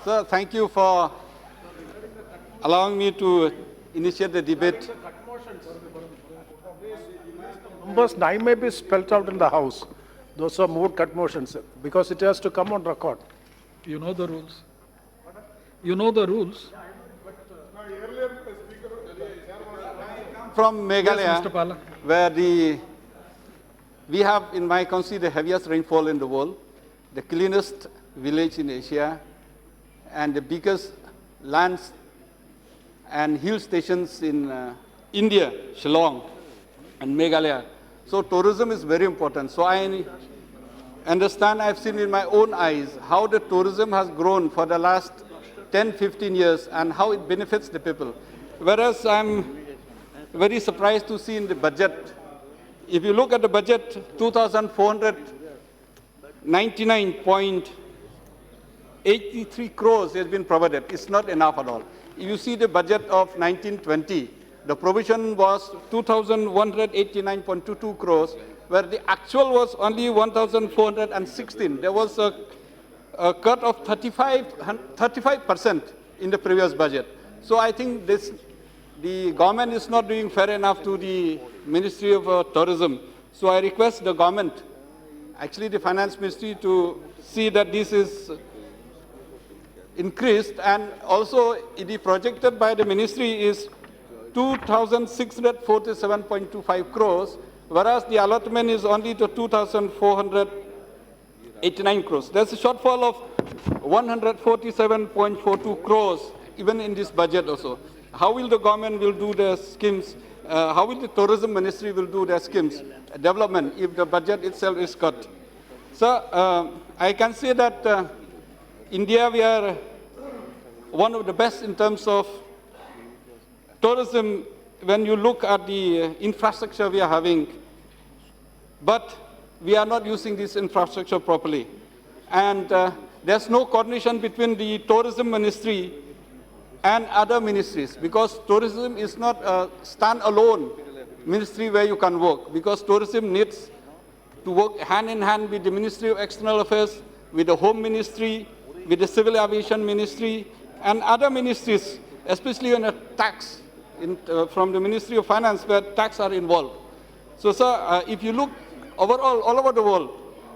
Sir, thank you for allowing me to initiate the debate. Numbers 9 may be spelled out in the House. Those are moved cut motions because it has to come on record. You know the rules. You know the rules. From Meghalaya, Yes, Mr. Pala. where we have in my constituency the heaviest rainfall in the world, the cleanest village in Asia, and the biggest lands and hill stations in India, Shillong and Meghalaya. So tourism is very important. So I understand, I've seen in my own eyes how the tourism has grown for the last 10, 15 years and how it benefits the people. Whereas I'm very surprised to see in the budget, if you look at the budget, 2,499.83 crores has been provided. It's not enough at all. If you see the budget of 1920, the provision was 2,189.22 crores, where the actual was only 1,416. There was a cut of 35% in the previous budget. So I think the government is not doing fair enough to the Ministry of Tourism. So I request the government, actually the Finance Ministry, to see that this is increased, and also the projected by the ministry is 2,647.25 crores, whereas the allotment is only to 2,489 crores. There's a shortfall of 147.42 crores even in this budget also. How will the government will do their schemes? How will the tourism ministry will do their schemes development if the budget itself is cut? So I can say that India, we are one of the best in terms of tourism when you look at the infrastructure we are having, but we are not using this infrastructure properly. And there's no coordination between the tourism ministry and other ministries, because tourism is not a stand-alone ministry where you can work, because tourism needs to work hand in hand with the Ministry of External Affairs, with the Home Ministry, with the Civil Aviation Ministry, and other ministries, especially on a tax from the Ministry of Finance, where tax are involved. So, sir, if you look overall, all over the world,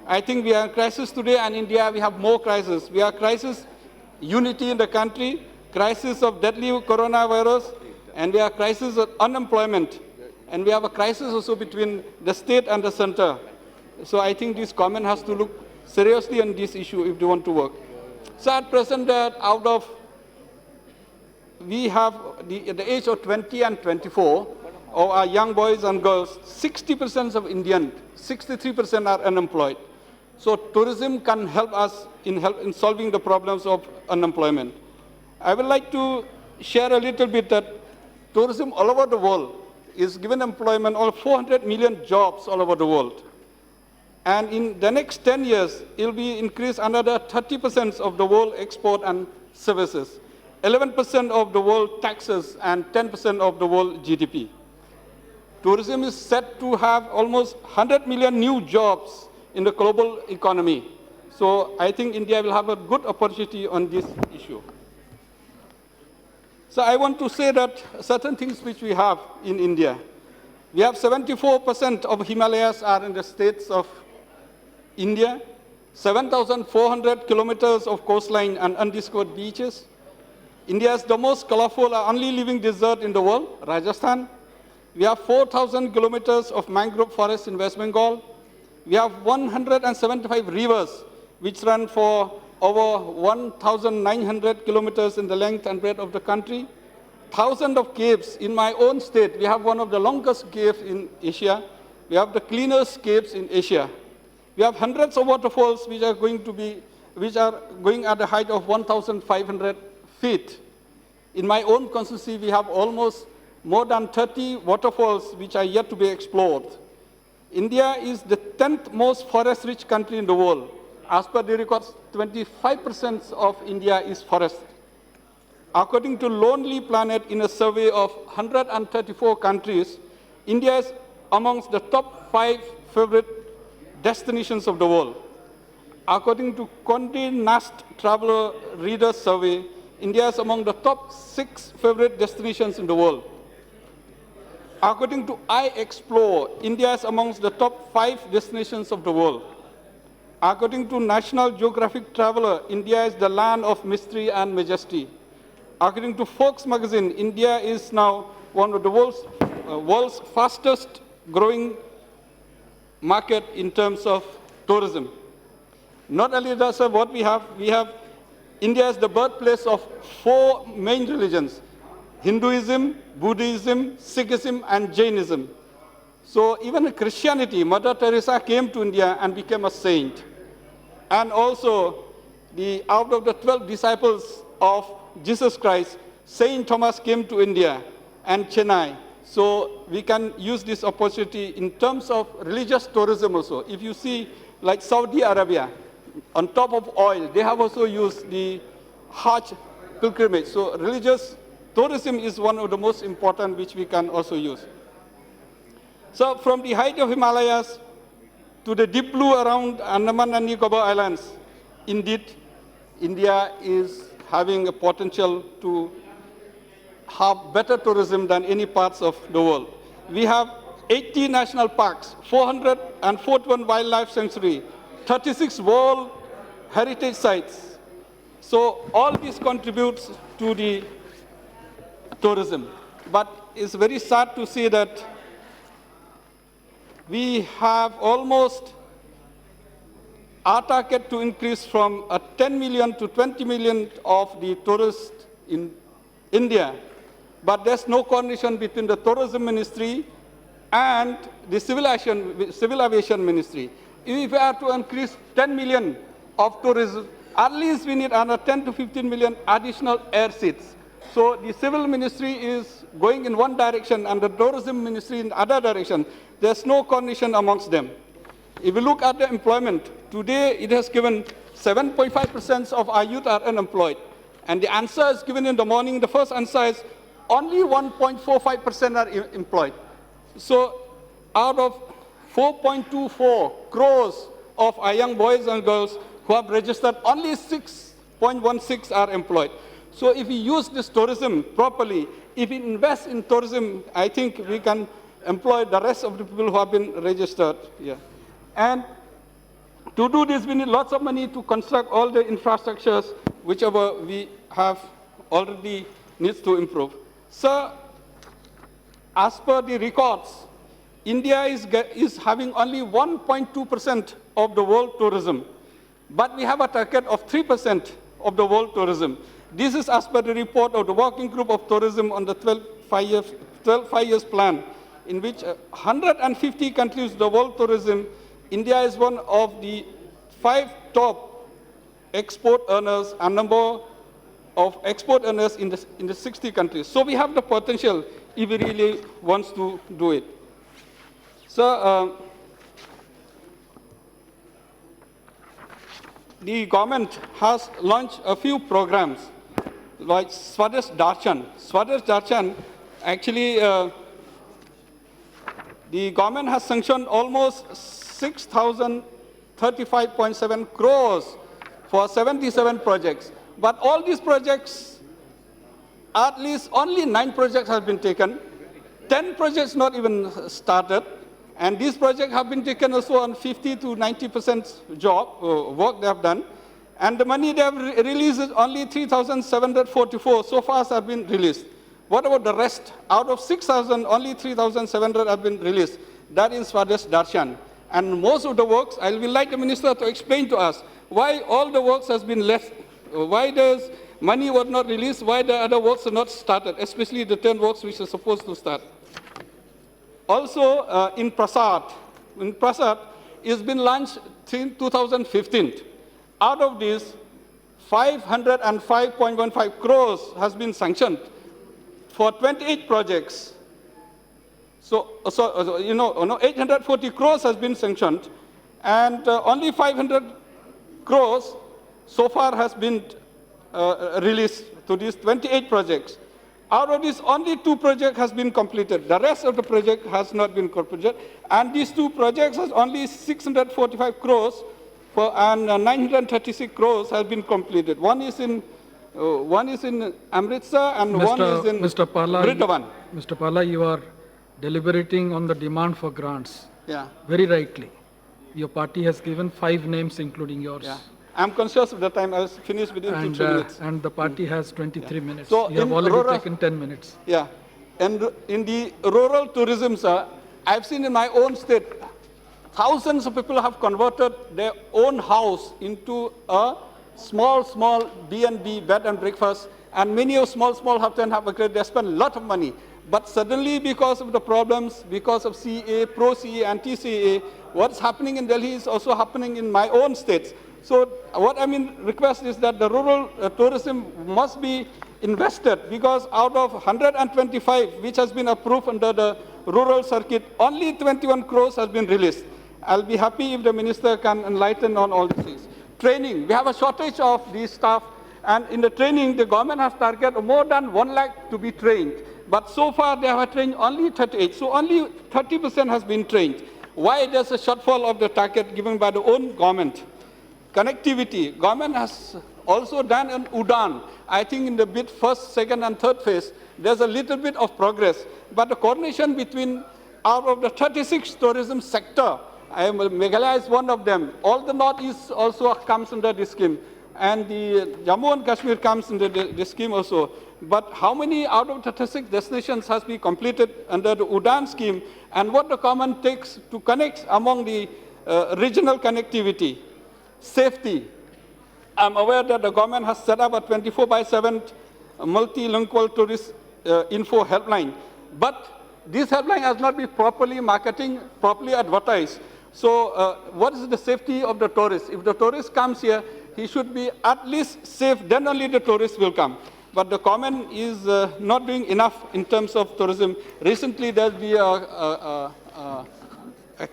I think we are in crisis today, and India, we have more crisis. We have crisis unity in the country, crisis of deadly coronavirus, and we have crisis of unemployment, and we have a crisis also between the state and the center. So I think this government has to look seriously on this issue if they want to work. So at present, we have at the age of 20 and 24, of our young boys and girls, 60% of Indians, 63% are unemployed. So tourism can help us in solving the problems of unemployment. I would like to share a little bit that tourism all over the world is given employment of 400 million jobs all over the world. And in the next 10 years, it will be increased another 30% of the world export and services, 11% of the world taxes, and 10% of the world GDP. Tourism is set to have almost 100 million new jobs in the global economy. So I think India will have a good opportunity on this issue. So I want to say that certain things which we have in India, we have 74% of Himalayas are in the states of India, 7,400 kilometers of coastline and undiscovered beaches. India is the most colorful and only living desert in the world, Rajasthan. We have 4,000 kilometers of mangrove forest in West Bengal. We have 175 rivers which run for over 1,900 kilometers in the length and breadth of the country. Thousands of caves in my own state. We have one of the longest caves in Asia. We have the cleanest caves in Asia. We have hundreds of waterfalls which are going at a height of 1,500 feet. In my own constituency, we have almost more than 30 waterfalls which are yet to be explored. India is the 10th most forest-rich country in the world. As per the records, 25% of India is forest. According to Lonely Planet, in a survey of 134 countries, India is amongst the top 5 favorite destinations of the world. According to Condé Nast Traveler Reader Survey, India is among the top 6 favorite destinations in the world. According to iExplore, India is amongst the top 5 destinations of the world. According to National Geographic Traveler, India is the land of mystery and majesty. According to Forbes magazine, India is now one of the world's fastest growing market in terms of tourism. Not only that, sir, what we have India is the birthplace of 4 main religions: Hinduism, Buddhism, Sikhism, and Jainism. So even in Christianity, Mother Teresa came to India and became a saint. And also, out of the 12 disciples of Jesus Christ, Saint Thomas came to India and Chennai. So we can use this opportunity in terms of religious tourism also. If you see, like Saudi Arabia, on top of oil, they have also used the Hajj pilgrimage. So religious tourism is one of the most important which we can also use. So from the height of Himalayas to the deep blue around Andaman and Nicobar Islands, indeed, India is having a potential to have better tourism than any parts of the world. We have 80 national parks, 441 wildlife sanctuary, 36 World Heritage Sites. So all this contributes to the tourism. But it's very sad to see that we have almost our target to increase from 10 million to 20 million of the tourists in India. But there's no coordination between the tourism ministry and the civil aviation ministry. If we are to increase 10 million of tourism, at least we need another 10 to 15 million additional air seats. So the civil ministry is going in one direction and the tourism ministry in the other direction. There's no coordination amongst them. If we look at the employment, today it has given 7.5% of our youth are unemployed. And the answer is given in the morning. The first answer is only 1.45% are employed. So out of 4.24 crores of our young boys and girls who have registered, only 6.16 are employed. So if we use this tourism properly, if we invest in tourism, I think we can employ the rest of the people who have been registered here. And to do this, we need lots of money to construct all the infrastructures, whichever we have already needs to improve. So, as per the records, India is having only 1.2% of the world tourism, but we have a target of 3% of the world tourism. This is as per the report of the Working Group of Tourism on the 12 five-years plan, in which 150 countries, the world tourism, India is one of the 5 top export earners and number of export earners in the 60 countries. So we have the potential if we really wants to do it. So the government has launched a few programs like Swadesh Darshan. Swadesh Darshan, actually, the government has sanctioned almost 6,035.7 crores for 77 projects. But all these projects, at least only 9 projects have been taken, 10 projects not even started, and these projects have been taken also on 50 to 90% work they have done. And the money they have released is only 3,744 so far have been released. What about the rest? Out of 6,000, only 3,700 have been released. That is Swadesh Darshan. And most of the works, I will like the minister to explain to us why all the works has been left, why does money was not released, why the other works are not started, especially the 10 works which are supposed to start. Also, in Prasad, it's been launched in 2015. Out of this, 505.15 crores has been sanctioned for 28 projects. So 840 crores has been sanctioned, and only 500 crores so far has been released to these 28 projects. Out of this, only 2 projects has been completed. The rest of the project has not been completed. And these 2 projects has only 645 crores and 936 crores has been completed. One is in Amritsar and one is in Brindavan. Mr. Pala, you are deliberating on the demand for grants. Yeah. Very rightly. Your party has given 5 names, including yours. Yeah. I'm conscious of the time. I was finished within 2 minutes. And the party has 23 minutes. So you have already taken 10 minutes. Yeah. And in the rural tourism, sir, I've seen in my own state, thousands of people have converted their own house into a small B&B, bed and breakfast, and many of small have upgraded. They spend a lot of money. But suddenly, because of the problems, because of CA, pro-CA, anti-CA, what's happening in Delhi is also happening in my own states. So what I request is that the rural tourism must be invested, because out of 125 which has been approved under the rural circuit, only 21 crores has been released. I'll be happy if the minister can enlighten on all these things. Training, we have a shortage of these staff, and in the training, the government has targeted more than 1 lakh to be trained. But so far, they have trained only 38. So only 30% has been trained. Why there's a shortfall of the target given by the own government? Connectivity, government has also done an UDAN. I think in the bid first, second, and third phase, there's a little bit of progress. But the coordination between, out of the 36 tourism sector, Meghalaya is one of them. All the Northeast also comes under this scheme. And the Jammu and Kashmir comes under the scheme also. But how many out of 36 destinations has been completed under the UDAN scheme, and what the government takes to connect among the regional connectivity? Safety. I'm aware that the government has set up a 24/7 multilingual tourist info helpline. But this helpline has not been properly marketing, properly advertised. So what is the safety of the tourist? If the tourist comes here, he should be at least safe, then only the tourists will come. But the government is not doing enough in terms of tourism. Recently, there'll be a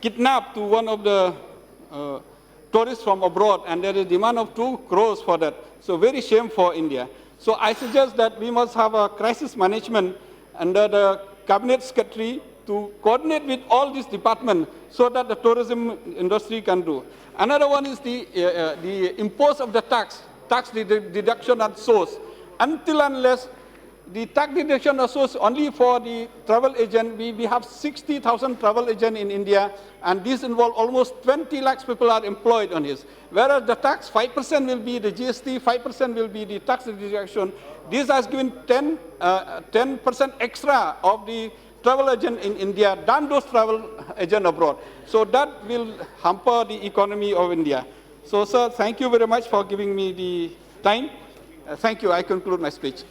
kidnap to one of the tourists from abroad, and there is demand of 2 crores for that. So very shame for India. So I suggest that we must have a crisis management under the cabinet secretary to coordinate with all these departments so that the tourism industry can do. Another one is the impose of the tax deduction at source. Until unless the tax deduction at source only for the travel agent, we have 60,000 travel agents in India, and these involve almost 20 lakhs people are employed on this. Whereas the tax, 5% will be the GST, 5% will be the tax deduction. This has given 10% extra of the travel agent in India than those travel agent abroad. So that will hamper the economy of India. So, sir, thank you very much for giving me the time. Thank you. I conclude my speech.